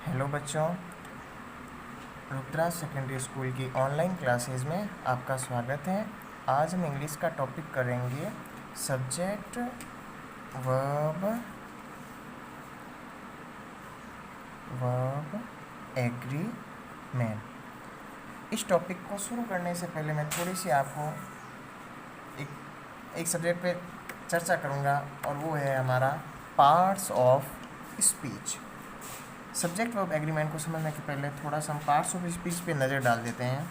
Hello बच्चों, Rudra secondary school की online classes में आपका स्वागत है। आज हम इंग्लिश का टॉपिक करेंगे सब्जेक्ट वर्ब एग्रीमेंट। इस टॉपिक को शुरू करने से पहले मैं थोड़ी सी आपको एक सब्जेक्ट पे चर्चा करूँगा और वो है हमारा parts of speech. Subject verb agreement को समझने के पहले थोड़ा सा हम पार्ट्स ऑफ स्पीच पे नज़र डाल देते हैं।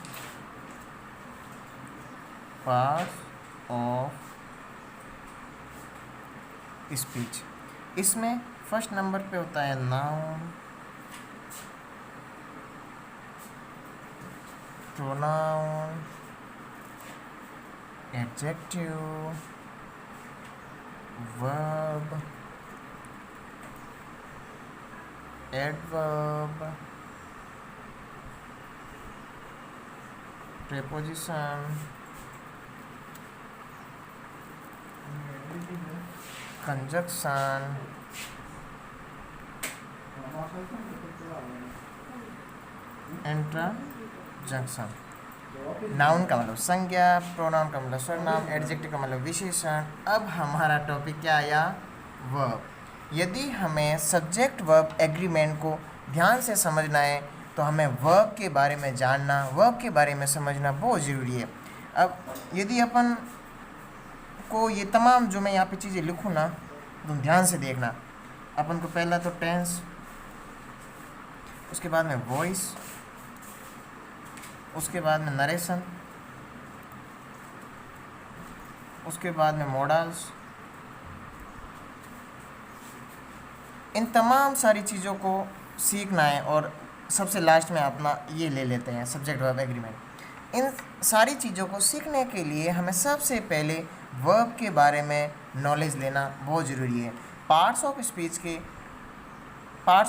पार्ट्स ऑफ स्पीच, इसमें फर्स्ट नंबर पे होता है noun, pronoun, adjective, verb, adverb, preposition, conjunction, interjection. Noun का मतलब संज्ञा, प्रोनाउन का मतलब सर्वनाम, एडजेक्टिव का मतलब विशेषण। अब हमारा टॉपिक क्या आया? वर्ब। यदि हमें सब्जेक्ट वर्ब एग्रीमेंट को ध्यान से समझना है तो हमें वर्ब के बारे में जानना, वर्ब के बारे में समझना बहुत ज़रूरी है। अब यदि अपन को ये तमाम जो मैं यहाँ पे चीज़ें लिखूँ ना, तुम ध्यान से देखना। अपन को पहला तो टेंस, उसके बाद में वॉइस, उसके बाद में नरेशन, उसके बाद में मॉडल्स, इन तमाम सारी चीज़ों को सीखना है। और सबसे लास्ट में अपना ये ले लेते हैं सब्जेक्ट वर्ब एग्रीमेंट। इन सारी चीज़ों को सीखने के लिए हमें सबसे पहले वर्ब के बारे में नॉलेज लेना बहुत ज़रूरी है। पार्ट्स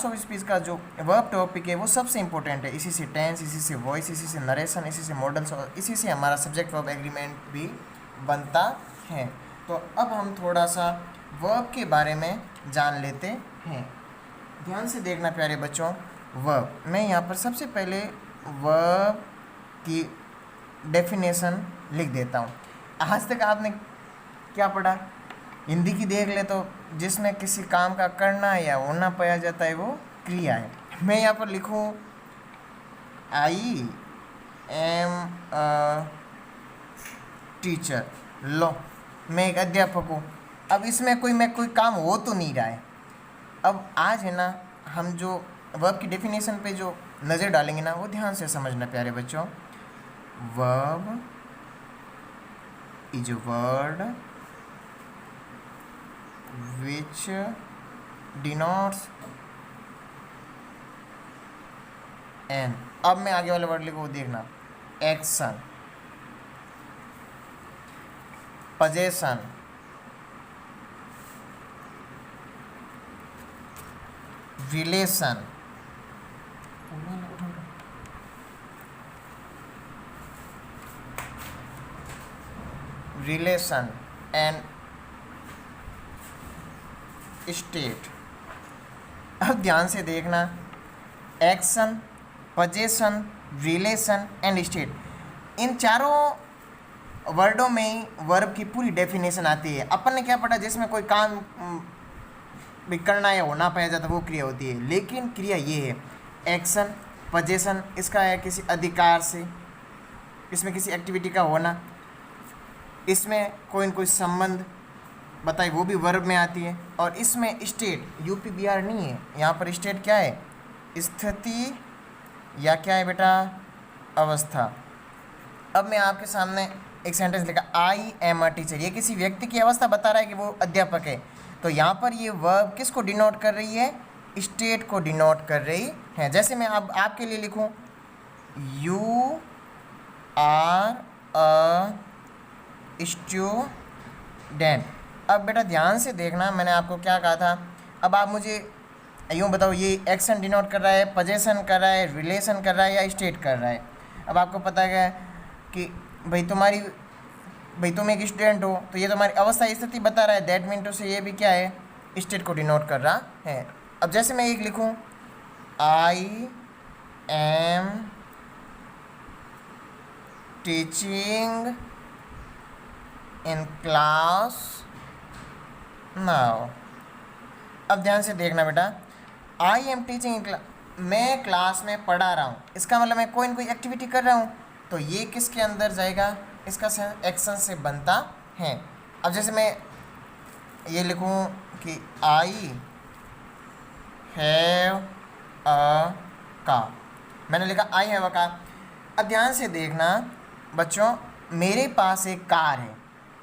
ऑफ स्पीच का जो वर्ब टॉपिक है वो सबसे इम्पोर्टेंट है। इसी से टेंस, इसी से वॉइस, इसी से नरेशन, इसी से मॉडल्स और इसी से हमारा सब्जेक्ट वर्ब एग्रीमेंट भी बनता है। तो अब हम थोड़ा सा वर्ब के बारे में जान लेते हैं। ध्यान से देखना प्यारे बच्चों। वर्ब, मैं यहाँ पर सबसे पहले वर्ब की डेफिनेशन लिख देता हूँ। आज तक आपने क्या पढ़ा? हिंदी की देख ले तो जिसमें किसी काम का करना या होना पाया जाता है वो क्रिया है। मैं यहाँ पर लिखूँ आई एम अ टीचर। लो, मैं एक अध्यापक हूँ। अब इसमें मैं कोई काम हो तो नहीं रहा है। अब आज है ना, हम जो वर्ब की डेफिनेशन पे जो नज़र डालेंगे ना, वो ध्यान से समझना प्यारे बच्चों। Verb is a word which denotes an, अब मैं आगे वाले वर्ड लिखो, देखना, action, possession, relation, and state. अब ध्यान से देखना, action, possession, relation and state, इन चारों वर्डों में ही वर्ब की पूरी डेफिनेशन आती है। अपन ने क्या पढ़ा? जिसमें कोई काम भी करना या होना पाया जाता वो क्रिया होती है। लेकिन क्रिया ये है एक्शन, पोजेशन, इसका है किसी अधिकार से, इसमें किसी एक्टिविटी का होना, इसमें कोई न कोई संबंध बताइए, वो भी वर्ब में आती है। और इसमें स्टेट, यूपी बिहार नहीं है, यहाँ पर स्टेट क्या है? स्थिति या क्या है बेटा? अवस्था। अब मैं आपके सामने एक सेंटेंस लिखा, आई एम अ टीचर। ये किसी व्यक्ति की अवस्था बता रहा है कि वो अध्यापक है। तो यहाँ पर ये वर्ब किसको डिनोट कर रही है? स्टेट को डिनोट कर रही है। जैसे मैं अब आपके लिए लिखूँ, यू आर अ स्टूडेंट। अब बेटा ध्यान से देखना, मैंने आपको क्या कहा था। अब आप मुझे यूँ बताओ, ये एक्शन डिनोट कर रहा है, पोजेशन कर रहा है, रिलेशन कर रहा है या स्टेट कर रहा है? अब आपको पता है कि भाई तुम एक स्टूडेंट हो, तो ये तुम्हारी अवस्था स्थिति बता रहा है। दैट मीन टू से ये भी क्या है? स्टेट को डिनोट कर रहा है। अब जैसे मैं एक लिखूँ, I am teaching in class now. अब ध्यान से देखना बेटा, I am teaching in class, मैं क्लास में पढ़ा रहा हूँ, इसका मतलब मैं कोई न कोई एक्टिविटी कर रहा हूँ, तो ये किसके अंदर जाएगा, इसका एक्शन से बनता है। अब जैसे मैं ये लिखूँ कि आई हैव अ कार, मैंने लिखा आई हैव अ कार। अब ध्यान से देखना बच्चों, मेरे पास एक कार है,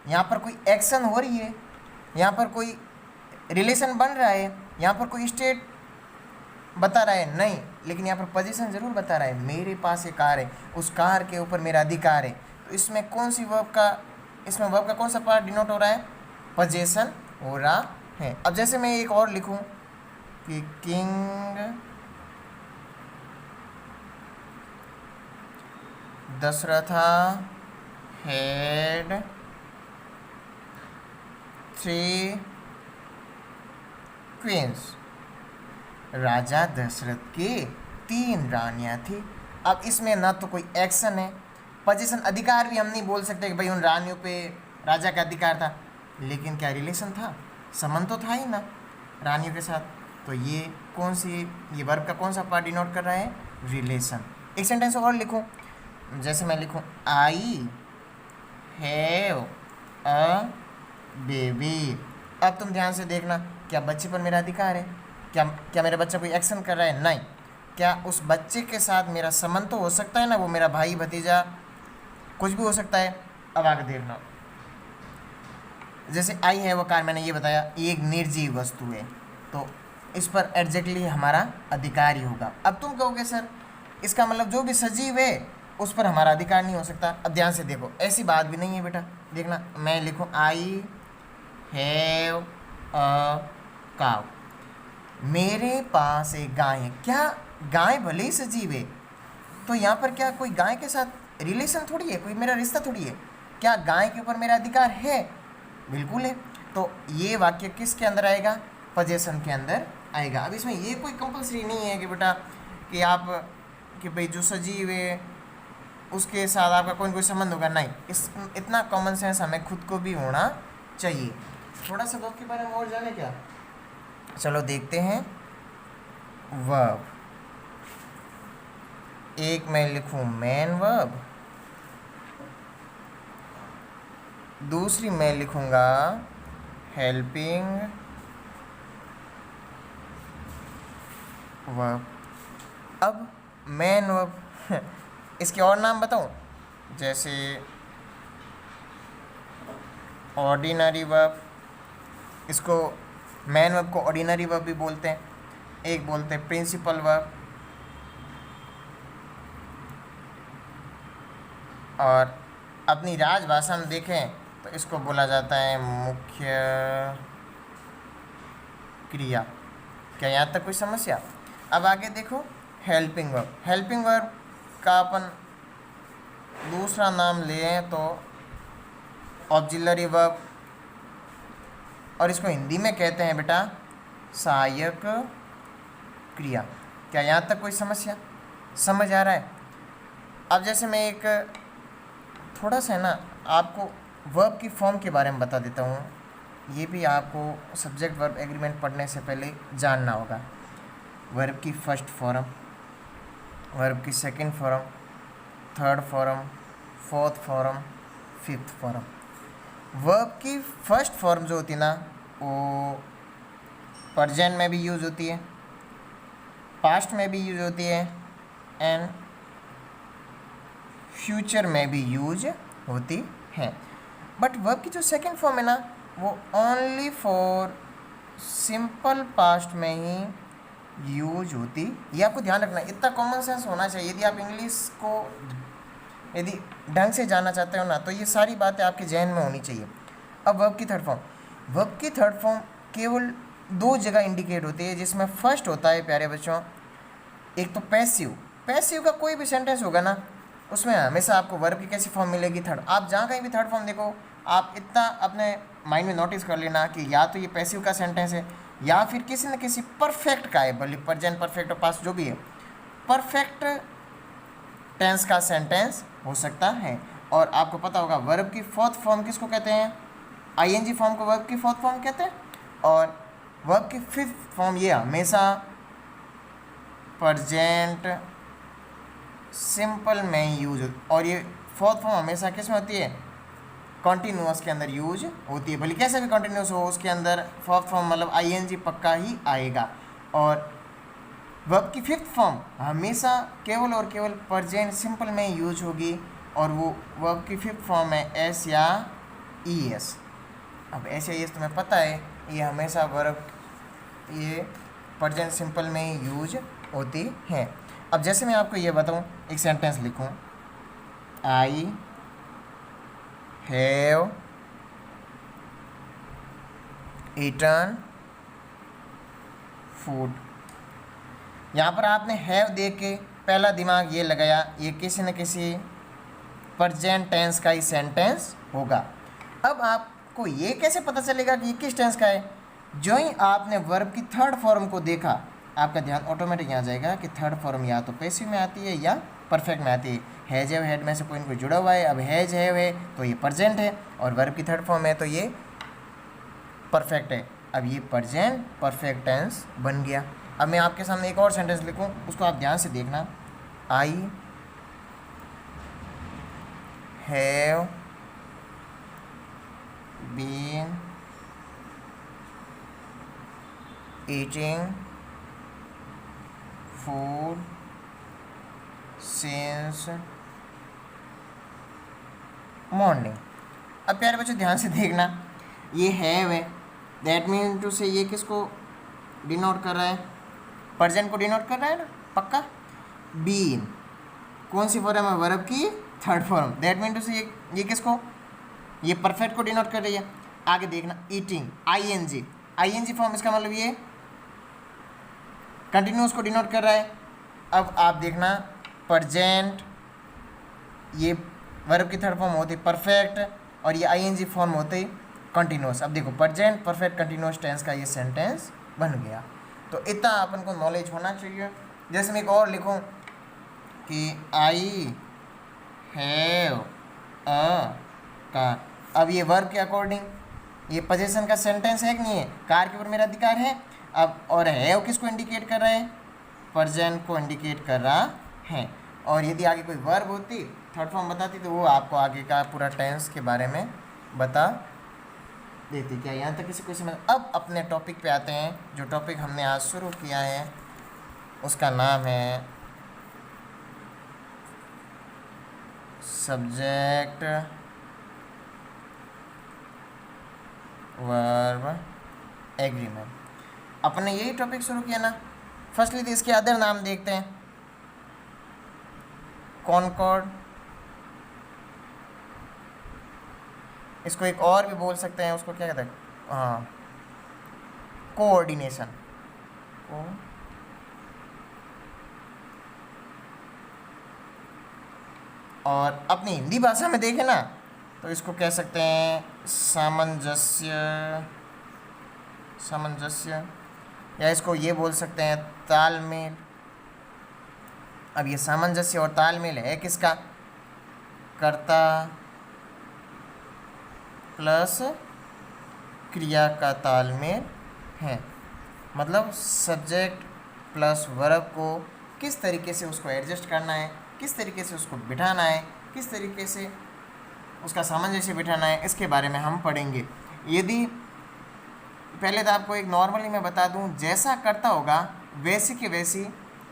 यहाँ पर कोई एक्शन हो रही है, यहाँ पर कोई रिलेशन बन रहा है, यहाँ पर कोई स्टेट बता रहा है नहीं, लेकिन यहाँ पर पोजीशन ज़रूर बता रहा है। मेरे पास एक कार है, उस कार के ऊपर मेरा अधिकार है, तो इसमें कौन सी वर्ब का, इसमें वर्ब का कौन सा पार्ट डिनोट हो रहा है, पोजीशन हो रहा है। अब जैसे मैं एक और लिखूं कि किंग दशरथा हैड 3 क्वींस, राजा दशरथ के 3 रानियाँ थी। अब इसमें ना तो कोई एक्शन है, पोजीशन अधिकार भी हम नहीं बोल सकते कि भाई उन रानियों पे राजा का अधिकार था, लेकिन क्या रिलेशन था, संबंध तो था ही ना रानियों के साथ। तो ये कौन सी, ये वर्ब का कौन सा पार्ट डिनोट कर रहा है, रिलेशन। एक सेंटेंस और लिखूं, जैसे मैं लिखूं आई हैव अ बेबी। अब तुम ध्यान से देखना, क्या बच्चे पर मेरा अधिकार है, क्या मेरा बच्चा कोई एक्शन कर रहा है, नहीं। क्या उस बच्चे के साथ मेरा संबंध तो हो सकता है ना, वो मेरा भाई भतीजा कुछ भी हो सकता है। अब आगे देखना, जैसे आई है वो कार, मैंने ये बताया ये एक निर्जीव वस्तु है, तो इस पर एग्जैक्टली हमारा अधिकार ही होगा। अब तुम कहोगे सर इसका मतलब जो भी सजीव है उस पर हमारा अधिकार नहीं हो सकता। अब ध्यान से देखो, ऐसी बात भी नहीं है बेटा। देखना, मैं लिखूं आई हैव अ काउ, मेरे पास एक गाय है। क्या गाय भले ही सजीव है, तो यहाँ पर क्या कोई गाय के साथ रिलेशन थोड़ी है, कोई मेरा रिश्ता थोड़ी है। क्या गाय के ऊपर मेरा अधिकार है, बिल्कुल है। तो ये वाक्य किसके अंदर आएगा, पोजीशन के अंदर आएगा। अब इसमें ये कोई कंपलसरी नहीं है कि बेटा कि आप कि भाई जो सजीव है उसके साथ आपका कोई कोई संबंध होगा, नहीं। इस इतना कॉमन सेंस हमें खुद को भी होना चाहिए। थोड़ा सा वर्ब के बारे में और जाने क्या, चलो देखते हैं। वर्ब, एक मैं लिखूं मेन वर्ब, दूसरी मैं लिखूंगा हेल्पिंग वर्ब। अब मेन वर्ब इसके और नाम बताऊं, जैसे ऑर्डिनरी वर्ब, इसको मेन वर्ब को ऑर्डिनरी वर्ब भी बोलते हैं, एक बोलते हैं प्रिंसिपल वर्ब, और अपनी राजभाषा में देखें तो इसको बोला जाता है मुख्य क्रिया। क्या यहाँ तक कोई समस्या? अब आगे देखो हेल्पिंग वर्ब। हेल्पिंग वर्ब का अपन दूसरा नाम लें तो ऑक्सिलरी वर्ब, और इसको हिंदी में कहते हैं बेटा सहायक क्रिया। क्या यहाँ तक कोई समस्या, समझ आ रहा है? अब जैसे मैं एक थोड़ा सा है ना आपको वर्ब की फॉर्म के बारे में बता देता हूँ, ये भी आपको सब्जेक्ट वर्ब एग्रीमेंट पढ़ने से पहले जानना होगा। वर्ब की फर्स्ट फॉर्म, वर्ब की second form, third form, fourth form, fifth form. Verb की फर्स्ट फॉर्म जो होती है ना वो प्रेजेंट में भी यूज़ होती है, पास्ट में भी यूज़ होती है, एंड फ्यूचर में भी यूज होती है। बट वर्ब की जो सेकंड फॉर्म है ना वो ओनली फॉर सिंपल पास्ट में ही यूज होती। ये आपको ध्यान रखना, इतना कॉमन सेंस होना चाहिए। यदि आप इंग्लिश को यदि ढंग से जानना चाहते हो ना तो ये सारी बातें आपके जहन में होनी चाहिए। अब वर्ब की थर्ड फॉर्म, वर्ब की थर्ड फॉर्म केवल 2 जगह इंडिकेट होती है, जिसमें फर्स्ट होता है प्यारे बच्चों, एक तो पैसिव। पैसिव का कोई भी सेंटेंस होगा ना उसमें हमेशा आपको वर्ब की कैसी फॉर्म मिलेगी, थर्ड। आप जहाँ कहीं भी थर्ड फॉर्म देखो, आप इतना अपने माइंड में नोटिस कर लेना कि या तो ये पैसिव का सेंटेंस है या फिर किसी न किसी परफेक्ट का है, भले प्रेजेंट परफेक्ट और पास्ट जो भी है, परफेक्ट टेंस का सेंटेंस हो सकता है। और आपको पता होगा वर्ब की फोर्थ फॉर्म किसको कहते हैं, आईएनजी फॉर्म को वर्ब की फोर्थ फॉर्म कहते हैं, और वर्ब की फिफ्थ फॉर्म ये हमेशा प्रेजेंट सिंपल में यूज और ये फोर्थ फॉर्म हमेशा किस में होती है, कॉन्टिन्यूअस के अंदर यूज होती है। भले कैसे भी कॉन्टिन्यूअस हो उसके अंदर फोर्थ फॉर्म मतलब आईएनजी पक्का ही आएगा। और वर्ब की फिफ्थ फॉर्म हमेशा केवल और केवल प्रेजेंट सिंपल में यूज होगी, और वो वर्ब की फिफ्थ फॉर्म है एस या ई एस। अब एस या ई एस तुम्हें पता है, ये हमेशा वर्ब ये प्रेजेंट सिंपल में ही यूज होती है। अब जैसे मैं आपको ये बताऊं, एक सेंटेंस लिखूं, आई हैव ईटन फूड। यहाँ पर आपने हैव देख के पहला दिमाग ये लगाया, ये किसी न किसी प्रेजेंट टेंस का ही सेंटेंस होगा। अब आपको ये कैसे पता चलेगा कि ये किस टेंस का है, जो ही आपने वर्ब की थर्ड फॉर्म को देखा आपका ध्यान ऑटोमेटिक यहाँ जाएगा कि थर्ड फॉर्म या तो पैसिव में आती है या परफेक्ट में आती है। हैज हैव हेड में से कोई ना कोई जुड़ा हुआ है, अब हैज हैव है तो ये प्रेजेंट है, और वर्ब की थर्ड फॉर्म है तो ये परफेक्ट है। अब ये प्रेजेंट परफेक्ट टेंस बन गया। अब मैं आपके सामने एक और सेंटेंस लिखूं, उसको आप ध्यान से देखना, I have been eating food since morning. अब प्यारे बच्चों ध्यान से देखना, ये हैव है, दैट मीन टू से ये किसको डिनोट कर रहा है, प्रेजेंट को डिनोट कर रहा है ना पक्का। बीन कौन सी फॉर्म है, वर्ब की third form, that mean to say ये किसको, ये परफेक्ट को डिनोट कर रही है। आगे देखना, ईटिंग आईएनजी, आईएनजी फॉर्म, इसका मतलब ये कंटिन्यूस को डिनोट कर रहा है। अब आप देखना प्रेजेंट, ये वर्ब की थर्ड फॉर्म होती परफेक्ट, और ये आईएनजी फॉर्म होते कंटिन्यूस। अब देखो प्रेजेंट परफेक्ट कंटिन्यूस टेंस का ये सेंटेंस बन गया। तो इतना अपन को नॉलेज होना चाहिए। जैसे मैं एक और लिखूं कि आई हैव अ कार, अब ये वर्ब के अकॉर्डिंग ये पोजीशन का सेंटेंस है कि नहीं है, कार के ऊपर मेरा अधिकार है। अब और हैव किसको इंडिकेट कर रहा है, प्रेजेंट को इंडिकेट कर रहा है। और यदि आगे कोई वर्ब होती थर्ड फॉर्म बताती तो वो आपको आगे का पूरा टेंस के बारे में बता देती। क्या यहाँ तक किसी को समझ। अब अपने टॉपिक पे आते हैं, जो टॉपिक हमने आज शुरू किया है उसका नाम है सब्जेक्ट वर्ब एग्रीमेंट। अपने यही टॉपिक शुरू किया ना। फर्स्टली तो इसके अदर नाम देखते हैं, कॉनकॉर्ड, इसको एक और भी बोल सकते हैं, उसको क्या कहते हैं, हाँ कोऑर्डिनेशन, और अपनी हिंदी भाषा में देखें ना तो इसको कह सकते हैं सामंजस्य, सामंजस्य, या इसको ये बोल सकते हैं तालमेल। अब ये सामंजस्य और तालमेल है किसका, कर्ता प्लस क्रिया का तालमेल है। मतलब सब्जेक्ट प्लस वर्ब को किस तरीके से उसको एडजस्ट करना है, किस तरीके से उसको बिठाना है, किस तरीके से उसका सामंजस्य बिठाना है, इसके बारे में हम पढ़ेंगे। यदि पहले तो आपको एक नॉर्मली मैं बता दूं, जैसा कर्ता होगा वैसी की वैसी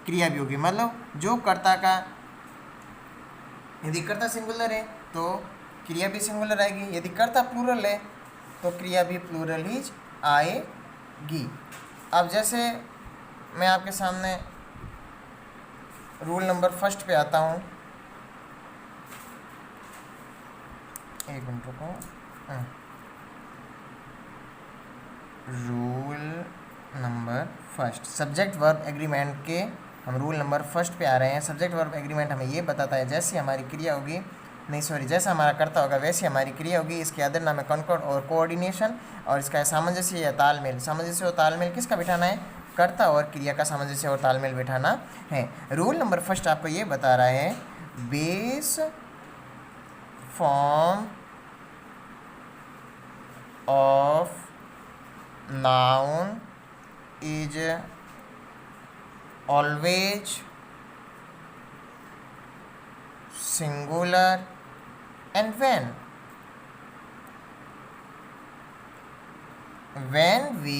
क्रिया भी होगी। मतलब जो कर्ता का, यदि कर्ता सिंगुलर है तो क्रिया भी सिंगुलर आएगी, यदि कर्ता प्लूरल है तो क्रिया भी प्लूरल ही आएगी। अब जैसे मैं आपके सामने रूल नंबर फर्स्ट पे आता हूँ, एक मिनट रुको, rule number first subject verb agreement के हम रूल नंबर फर्स्ट पे आ रहे हैं। सब्जेक्ट वर्ब एग्रीमेंट हमें ये बताता है जैसी हमारी क्रिया होगी नहीं सॉरी, जैसा हमारा कर्ता होगा वैसी हमारी क्रिया होगी। इसके अदर नाम है कॉन्कॉर्ड और कोऑर्डिनेशन, और इसका सामंजस्य या तालमेल। सामंजस्य और तालमेल किसका बिठाना है? कर्ता और क्रिया का सामंजस्य और तालमेल बिठाना है। रूल नंबर फर्स्ट आपको ये बता रहा है, base form of noun is always singular and when we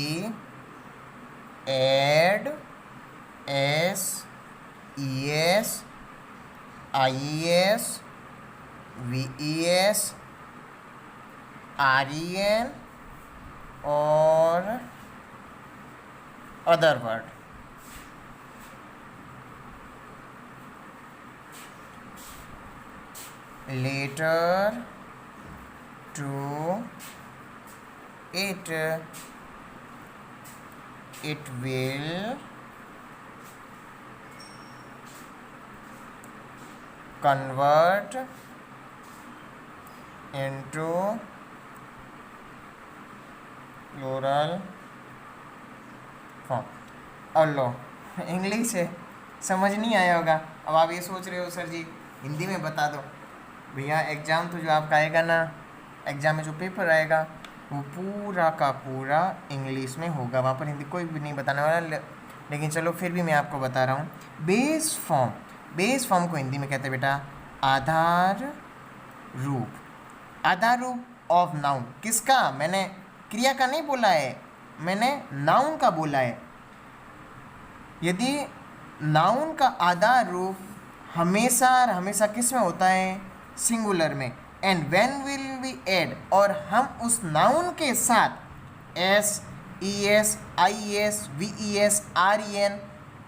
add s, es, ies, ves, ren or other word, later to it will convert into plural form। और लो, इंग्लिश है, समझ नहीं आया होगा। अब आप ये सोच रहे हो सर जी हिंदी में बता दो। भैया एग्ज़ाम तो जो आपका आएगा ना, एग्ज़ाम में जो पेपर आएगा वो पूरा का पूरा इंग्लिश में होगा, वहाँ पर हिंदी कोई भी नहीं बताने वाला। लेकिन चलो फिर भी मैं आपको बता रहा हूँ। बेस फॉर्म, बेस फॉर्म को हिंदी में कहते हैं बेटा आधार रूप। आधार रूप ऑफ नाउन किसका? मैंने क्रिया का नहीं बोला है, मैंने नाउन का बोला है। यदि नाउन का आधार रूप हमेशा हमेशा किस में होता है? सिंगुलर में। And when will we add, और हम उस नाउन के साथ S, E S, I S, V E S, R E N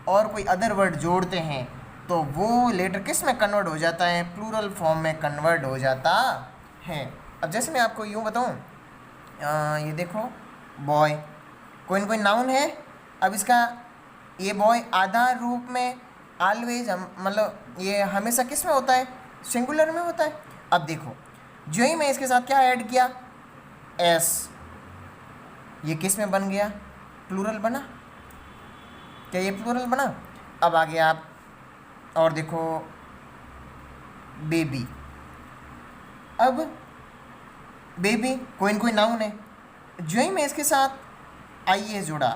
और कोई अदर वर्ड जोड़ते हैं तो वो लेटर किस में कन्वर्ट हो जाता है? प्लूरल फॉर्म में कन्वर्ट हो जाता है। अब जैसे मैं आपको यूँ बताऊँ, ये देखो बॉय, कोई ना कोई नाउन है। अब इसका ये बॉय आधार रूप में ऑलवेज मतलब ये हमेशा किस में होता है? सिंगुलर में होता है। अब देखो जो ही मैं इसके साथ क्या ऐड किया? एस, ये किस में बन गया? प्लूरल बना। क्या ये प्लूरल बना? अब आगे आप और देखो बेबी। अब बेबी कोई न कोई नाउन है, जो ही मैं इसके साथ आई एस जोड़ा,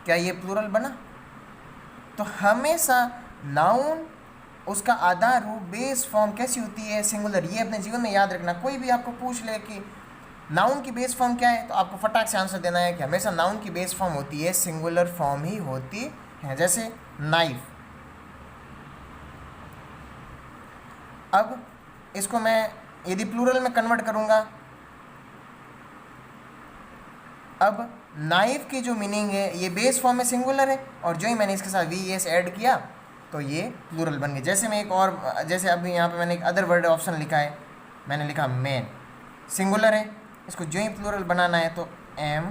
क्या ये प्लूरल बना? तो हमेशा नाउन उसका आधार रूप बेस फॉर्म कैसी होती है? सिंगुलर। ये अपने जीवन में याद रखना। कोई भी आपको पूछ ले कि नाउन की बेस फॉर्म क्या है, तो आपको फटाक से आंसर देना है कि हमेशा नाउन की बेस फॉर्म होती है सिंगुलर फॉर्म ही होती है। जैसे नाइफ। अब इसको मैं यदि प्लूरल में कन्वर्ट करूंगा, अब नाइफ की जो मीनिंग है ये बेस फॉर्म में सिंगुलर है, और जो ही मैंने इसके साथ वी एस ऐड किया तो ये प्लूरल बन गया। जैसे मैं एक और, जैसे अभी यहाँ पे मैंने एक अदर वर्ड ऑप्शन लिखा है, मैंने लिखा मैन, सिंगुलर है, इसको जो ही प्लूरल बनाना है तो एम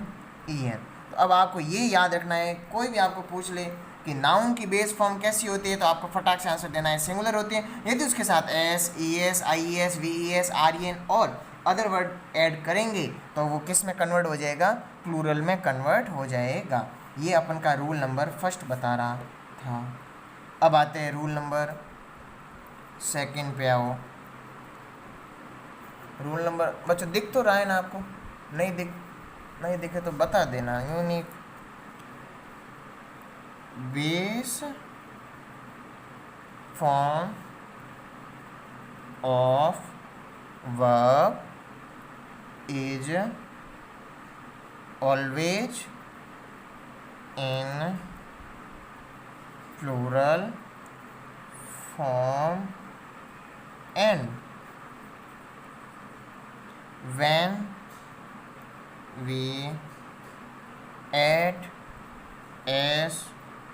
ई एन। तो अब आपको ये याद रखना है, कोई भी आपको पूछ ले कि नाउन की बेस फॉर्म कैसी होती है तो आपको फटाक से आंसर देना है सिंगुलर होती है। यदि उसके साथ S, E S, I S, V E S, R E N और अदर वर्ड ऐड करेंगे तो वो किस में कन्वर्ट हो जाएगा? प्लूरल में कन्वर्ट हो जाएगा। ये अपन का रूल नंबर फर्स्ट बता रहा था। अब आते हैं रूल नंबर सेकंड पे। आओ, रूल नंबर बच्चों दिख तो रहा है ना आपको? नहीं दिखे तो बता देना। Unique base form of verb is always in plural form and when we add s,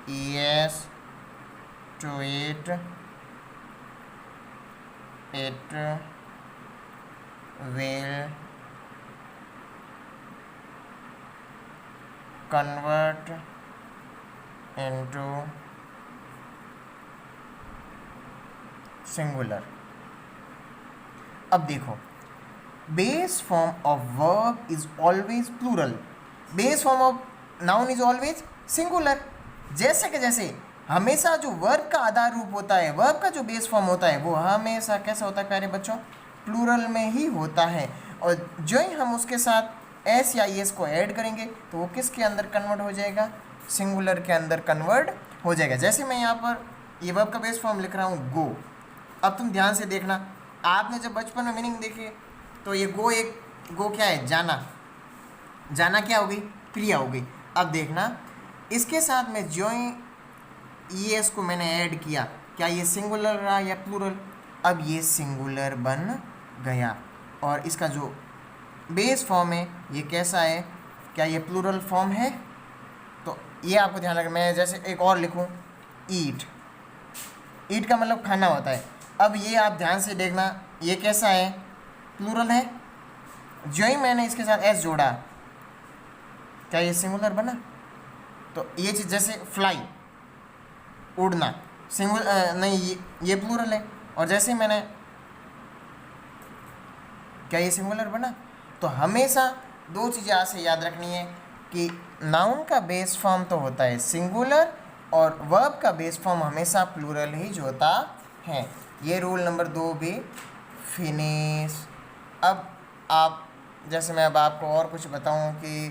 es to it, it will convert into singular. अब देखो, base form of verb is always plural, base form of noun is always singular. जैसे कि जैसे हमेशा जो verb का आधार रूप होता है, वर्ब का जो बेस फॉर्म होता है, वो हमेशा कैसा होता है प्यारे बच्चों, प्लूरल में ही होता है। और जो ही हम उसके साथ एस या एस को ऐड करेंगे तो वो किसके अंदर कन्वर्ट हो जाएगा, सिंगुलर के अंदर कन्वर्ट हो जाएगा। जैसे मैं यहाँ पर ये वर्ब का बेस फॉर्म लिख रहा हूँ गो। अब तुम ध्यान से देखना, आपने जब बचपन में मीनिंग देखी तो ये गो क्या है, जाना, जाना क्या हो गई, क्रिया हो गई। अब देखना इसके साथ में जो ही एस को मैंने ऐड किया, क्या ये सिंगुलर रहा या प्लूरल, अब ये सिंगुलर बन गया। और इसका जो बेस फॉर्म है ये कैसा है, क्या ये प्लूरल फॉर्म है, तो ये आपको ध्यान रखना। मैं जैसे एक और लिखूं ईट, ईट का मतलब खाना होता है। अब ये आप ध्यान से देखना, ये कैसा है, प्लूरल है। जो ही मैंने इसके साथ एस जोड़ा, क्या ये सिंगुलर बना, तो ये चीज़ जैसे फ्लाई, उड़ना, नहीं ये प्लूरल है। और जैसे मैंने, क्या ये सिंगुलर बना। तो हमेशा दो चीज़ें यहाँ से याद रखनी है कि नाउन का बेस फॉर्म तो होता है सिंगुलर और वर्ब का बेस फॉर्म हमेशा प्लूरल ही जो होता है। ये रूल नंबर 2 भी फिनिश। अब आप, जैसे मैं अब आपको और कुछ बताऊं कि